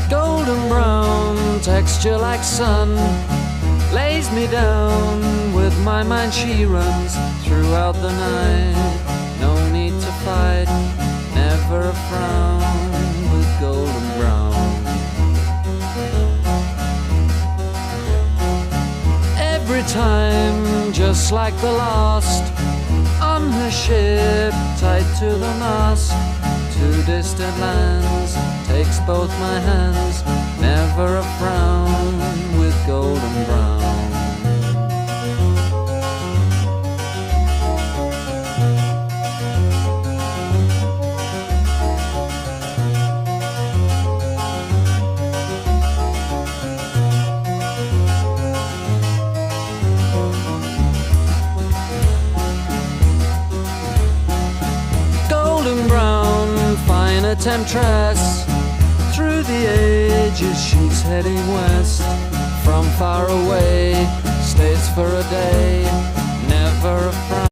Golden brown texture like sun lays me down. With my mind she runs throughout the night. No need to fight, never a frown with golden brown. Every time, just like the last, on her ship, tied to the mast, to distant lands, takes both my hands, never a frown with golden brown. Golden brown, fine a temptress. Through the ages she's heading west. From far away, stays for a day, never a frown.